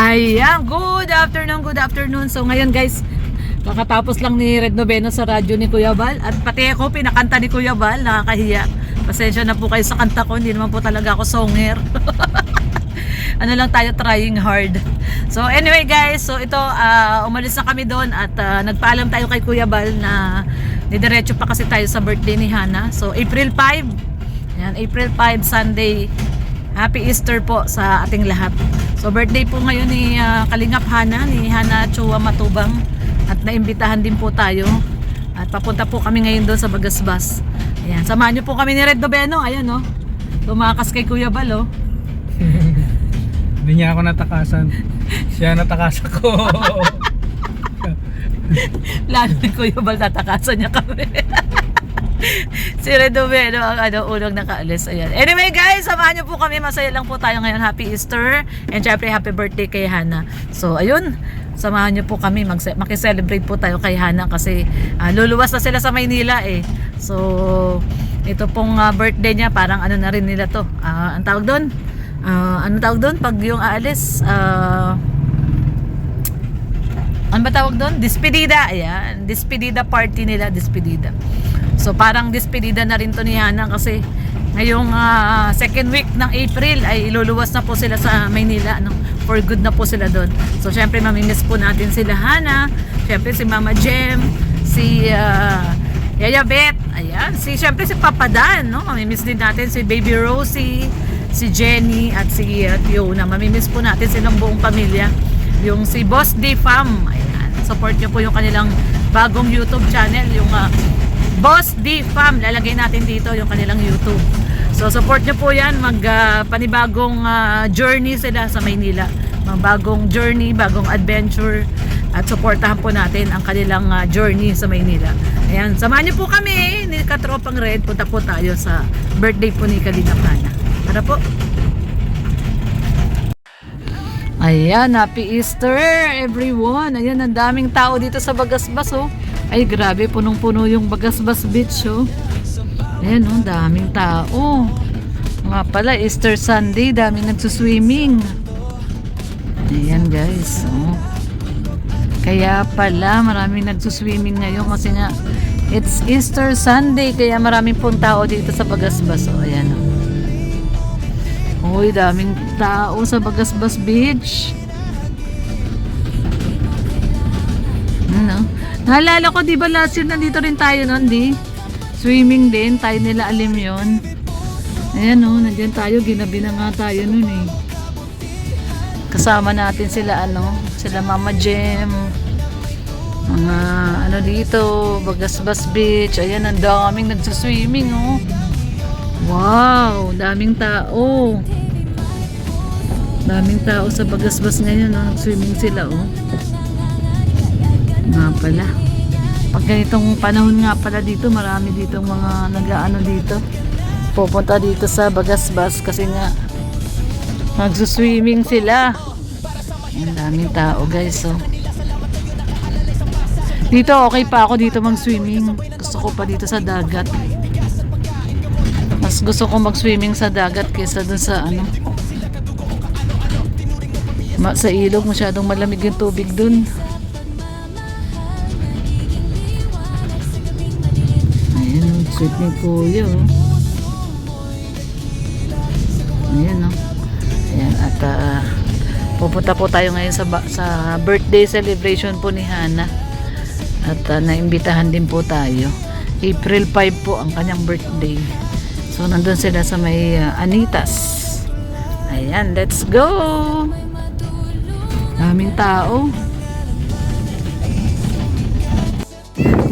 Ayan, good afternoon. So ngayon guys, kakatapos lang ni Red Noveno sa radyo ni Kuya Bal. At pati ako, pinakanta ni Kuya Bal, nakakahiya. Pasensya na po kayo sa kanta ko, hindi naman po talaga ako songer. Ano lang tayo, trying hard. So anyway guys, so ito, umalis na kami doon at nagpaalam tayo kay Kuya Bal na didiretso pa kasi tayo sa birthday ni Hana. So April 5, yan, April 5, Sunday. Happy Easter po sa ating lahat. So birthday po ngayon ni Kalingap Hana, ni Hana Chua Matubang. At naimbitahan din po tayo. At papunta po kami ngayon doon sa Bagasbas. Ayan, samahan niyo po kami ni Red Noveno. Ayan o, tumakas kay Kuya Bal o. Hindi niya ako natakasan. Siya natakasan ko. Lalo ni Kuya Bal, natakasan niya kami. Si Red Noveno ang unang nakaalis. Ayan. Anyway guys, samahan niyo po kami. Masaya lang po tayo ngayon. Happy Easter. And syempre happy birthday kay Hana. So ayun, samahan niyo po kami. Makiselebrate po tayo kay Hana kasi luluwas na sila sa Maynila eh. So ito pong birthday niya, parang ano na rin nila to. Ang tawag doon? Ano tawag doon? Pag yung aalis, ano ba tawag doon? Despedida. Ayan. Despedida party nila. Despedida. So parang despedida na rin to ni Hana kasi ngayong second week ng April ay iluluwas na po sila sa Maynila, no? For good na po sila doon. So syempre mamimiss po natin sila Hana, syempre si Mama Jem, si Yaya Beth, ayan, syempre si Papa Dan, no? Mamimiss din natin si Baby Rosie, si Jenny at si Fiona. Mamimiss po natin silang buong pamilya. Yung si Boss D Fam, ayan, support nyo po yung kanilang bagong YouTube channel, yung Boss D Fam, lalagay natin dito yung kanilang YouTube. So support nyo po yan, panibagong journey sila sa Maynila. Bagong journey, bagong adventure. At supportahan po natin ang kanilang journey sa Maynila. Ayan, samahan nyo po kami ni Katropang Red. Punta po tayo sa birthday po ni Kalingap Hana. Tara po. Ayan, happy Easter everyone. Ayan, ang daming tao dito sa Bagasbas oh. Ay grabe, punong-puno yung Bagasbas Beach oh. Ayan oh, daming tao. Nga pala, Easter Sunday, daming nagsuswimming. Ayan guys oh. Kaya pala maraming nagsuswimming ngayon kasi nga it's Easter Sunday, kaya maraming pong tao dito sa Bagasbas oh. Ayan oh. Uy, daming tao sa Bagasbas Beach. Ano? Naalala ko, di ba last year nandito rin tayo noon, di? Swimming din, tayo nila alim yon. Ayan o, nandiyan tayo, ginabi na nga tayo noon eh. Kasama natin sila sila Mama Jem, mga ano dito, Bagasbas Beach. Ayan, ang daming nagsuswimming oh. Wow, daming tao. Daming tao sa Bagasbas ngayon oh. Nag-swimming sila oh. Nga pala, pag ganitong panahon nga pala dito, marami ditong mga nag-aano dito, pupunta dito sa Bagasbas kasi nga magsuswimming sila. Ang daming tao guys oh. Dito okay pa ako dito mag-swimming, gusto ko pa dito sa dagat. Mas gusto ko mag-swimming sa dagat kaysa dun sa sa ilog, masyadong malamig yung tubig dun. Sweet ni Kuya oh. Ayan oh. Ayan, at pupunta po tayo ngayon sa birthday celebration po ni Hana. At naimbitahan din po tayo. April 5 po ang kanyang birthday. So nandun sila sa may Anitas. Ayan, let's go. Daming tao.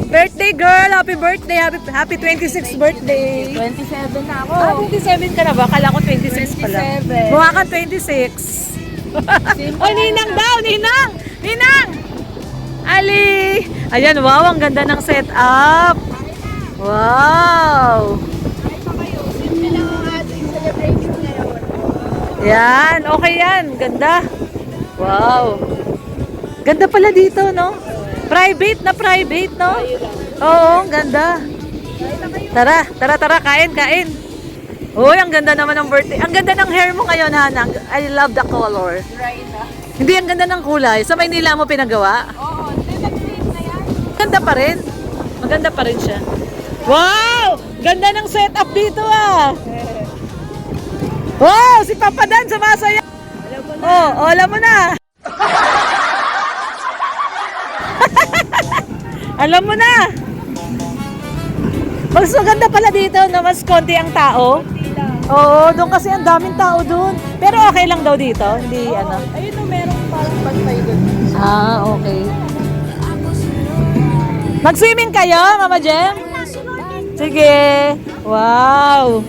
Birthday girl, happy birthday, happy 26th birthday. 27 na ako. 27 ka na ba? Akala ko 26 pala. 27. Mukha ka 26. Oy, Ninang daw, Ninang! Ninang! Ali! Ayan, wow, ang ganda ng setup. Wow! Simple lang ang ating celebration ngayon. Yan, okay yan. Ganda. Wow. Ganda pala dito, no? Private, no? Oo, ang ganda. Tara, kain. Uy, ang ganda naman ng birthday. Ang ganda ng hair mo ngayon, Hana. I love the color. Dry na. Hindi, ang ganda ng kulay. Sa Maynila mo pinagawa? Oo, nag-clean na yan. Ganda pa rin. Maganda pa rin siya. Wow! Ganda ng setup dito ah! Wow! Si Papa Dan sumasaya! Alam mo na. Oh, alam mo na! Alam mo na! Mas maganda pala dito na mas konti ang tao. Hindi lang. Oo, doon kasi ang daming tao doon. Pero okay lang daw dito, hindi ano. Ayun o, merong parang bantay doon. Ah, okay. Mag-swimming kayo, Mama Jem? Sige. Wow.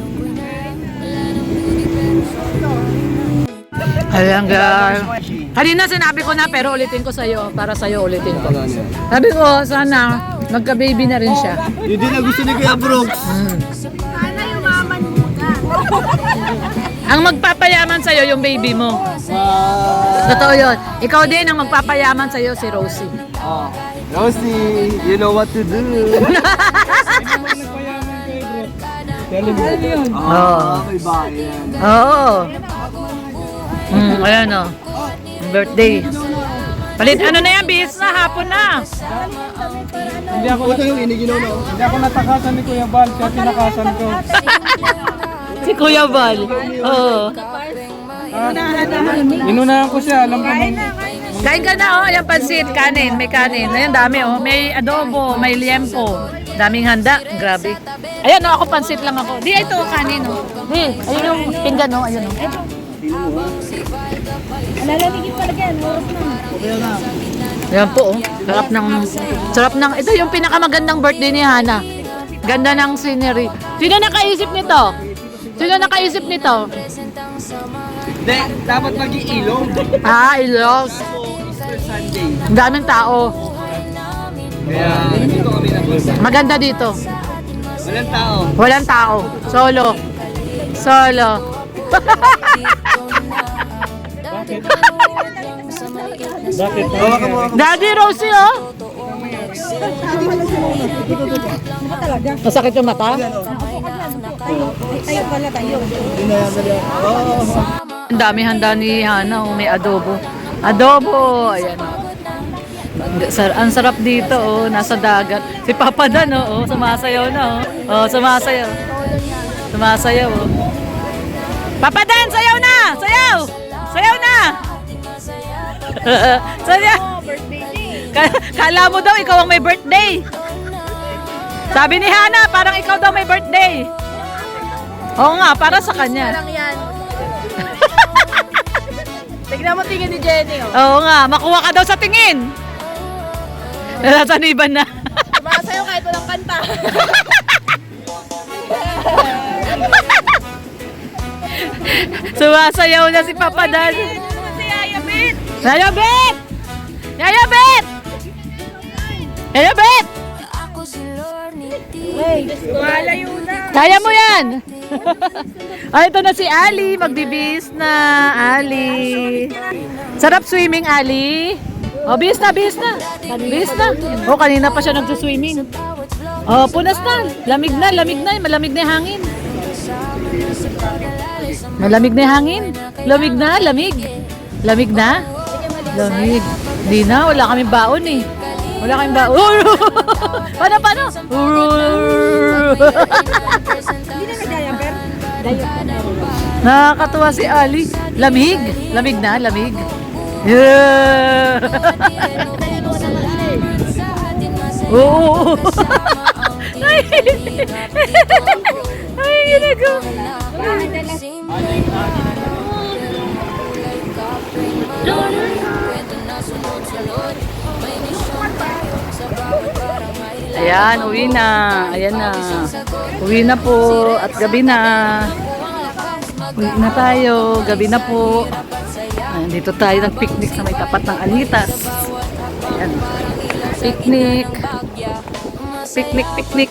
Ayan, guys. Kanina sinabi ko na pero ulitin ko sa'yo. Para sa'yo ulitin ko. Sabi ko, sana magka-baby na rin siya. Yun din na gusto ni Kuya Brooks. Sana yung maman muna. Ang magpapayaman sa'yo yung baby mo. Totoo yun. Ikaw din ang magpapayaman sa'yo si Rosie. Rosie, you know what to do. Oo. May bayan. Oo. Ayan o. Birthday. Palit ano na yan, bis na, hapon na. Hindi ako yung iniginaw na. Hindi ako natakasan ni Kuya Bal, kaya tinakasan ko. Si Kuya Val. Oo. Inunahan ko siya, alam ko man. Kain ka na oh, ayan pansit, kanin, may kanin. Ayan dami oh, may adobo, may liempo. Daming handa, grabe. Ayan oh, ako pansit lang ako. Di ito kanin oh. Di, ayun yung pinggan oh, ayun oh. Ito. Alalamigin talaga yan, oras na. Ayan po oh. Sarap ng, ito yung pinakamagandang birthday ni Hana. Ganda ng scenery. Sino nakaisip nito? Sino nakaisip nito? Hindi, dapat mag-iilong. Ah, Ilog. Easter Sunday. Ang daming tao. Kaya, dito kami napunta. Maganda dito. Walang tao. Walang tao. Solo. Solo. Bakit? Hawakan mo ako. Daddy Rosie, oh. Masakit yung mata? Tayo pala, tayo. Ang dami handa ni Hana, oh. May adobo. Adobo! Ayan, oh. Ang sarap dito, oh. Nasa dagat. Si Papa Dan, oh. Sumasayaw na, oh. Oh, sumasayaw. Sumasayaw, oh. Papa Dan, sayaw na! Sayaw! Sayaw na! Sayaw! Birthday day. Kala mo daw ikaw ang may birthday. Sabi ni Hana, parang ikaw daw may birthday. Oo nga, para sa kanya. Lang yan. Tignan mo tingin ni Jenny, oh. Oo nga, makuha ka daw sa tingin. Nasaniban na. Sumasayaw kahit walang kanta. Sumasayaw na si Papa Dan. Si Yaya Bet. Yaya Bet! Yaya Bet! Yaya Bet! Malayo na. Kaya mo yan! Ay, ito na si Ali. Magbibis na. Ali. Sarap swimming, Ali. O, bis na, bis na. Bis na. O, kanina pa siya nagsuswimming. O, punas na. Lamig na, lamig na. Malamig na yung hangin. Malamig na yung hangin. Lamig na, lamig. Lamig na? Lamig. Hindi na, wala kaming baon eh. Wala kaming baon. Paano, paano? Hindi na nag-diaper. Nakakatuwa si Ali. Lamig. Lamig na, lamig. Yeah. Oo. Ay, ay, ginagawa. Ayan, uwi na. Ayan na. Uwi na po. At gabi na. Uwi na tayo. Gabi na po. Ayan, dito tayo nag-picnic sa may tapat ng Anitas. Ayan. Picnic. Picnic, picnic.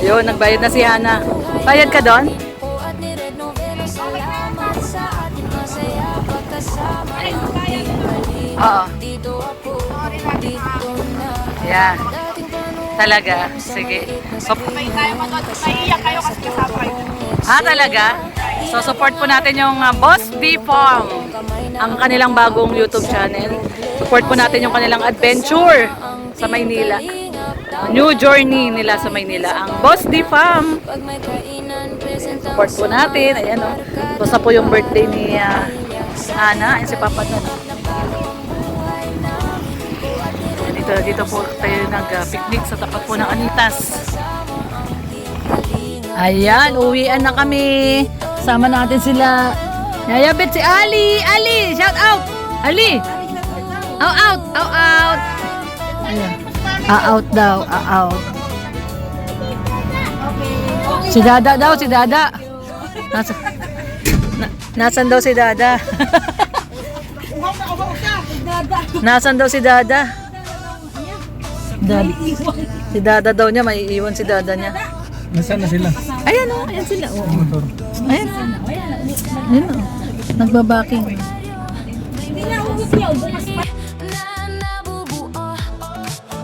Yun, nagbayad na si Hana. Bayad ka doon? Oo. Yan. Talaga? Sige. May tayo manood. Maiiyak kayo kasi kasama kayo. Talaga? So, support po natin yung Boss D Farm. Ang kanilang bagong YouTube channel. Support po natin yung kanilang adventure sa Maynila. New journey nila sa Maynila. Ang Boss D Farm. Support po natin. Ayan o. Basta po yung birthday ni Ana. Ayan si Papa doon. Dito po tayo nag-picnic sa tapat po ng Anitas. Ayan, uwian na kami. Sama natin sila. Yayabit si Ali. Ali, shout out. Ali. Out. Ayan. Out daw. Out. Si Dada daw, si Dada. Nasan daw si Dada? Nasan daw si Dada? Si Dada daw niya, may iwan si Dada niya. Nasaan na sila? Ayan o, ayan sila. Oo. Motor. Ayan. Ayan o. Nagbabaking.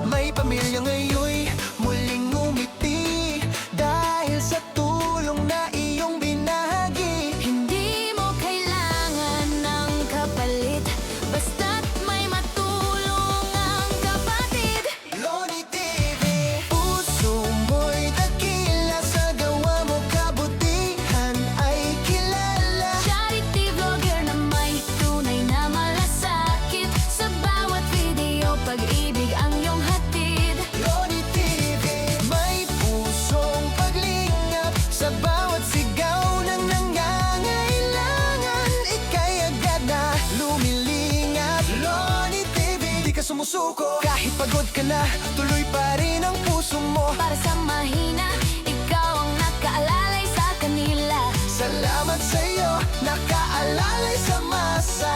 May pamilya ngayon muling ngumiti dahil sa tulong na iyong binahagi. Hindi mo kailangan ng kapalit, basta't may matulong ang kapatid. Loni TV, puso mo'y dakila, sa gawa mo kabutihan ay kilala. Charity vlogger na may tunay na malasakit, sa bawat video pag-ibig ang iyong hatid. Loni TV, may pusong paglingap, sa bawat sigaw ng nangangailangan. Ika'y agad na lumilingap. Loni TV, di ka sumusuko kahit pagod ka na, tuloy pa rin ang puso mo. Para sa mahina, ikaw ang nakaalalay sa kanila. Salamat sa'yo, nakaalalay sa masa.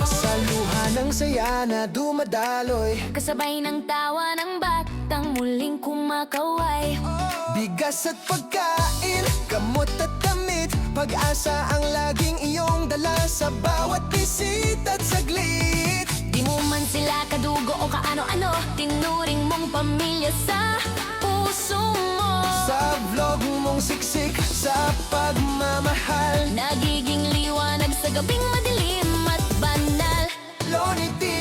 Sa luha ng saya na dumadaloy, Kasabay ng tawa ng batang muling kumakaway. bigas at pagkain, gamot at damit, pag-asa ang laging iyong dala sa bawat bisita't saglit. Di mo man sila kadugo o kaano-ano, tinuring mong pamilya sa puso mo. Sa vlog mong siksik, sa pagmamahal, Nagiging liwanag sa gabing madilim at banal. Loni TV.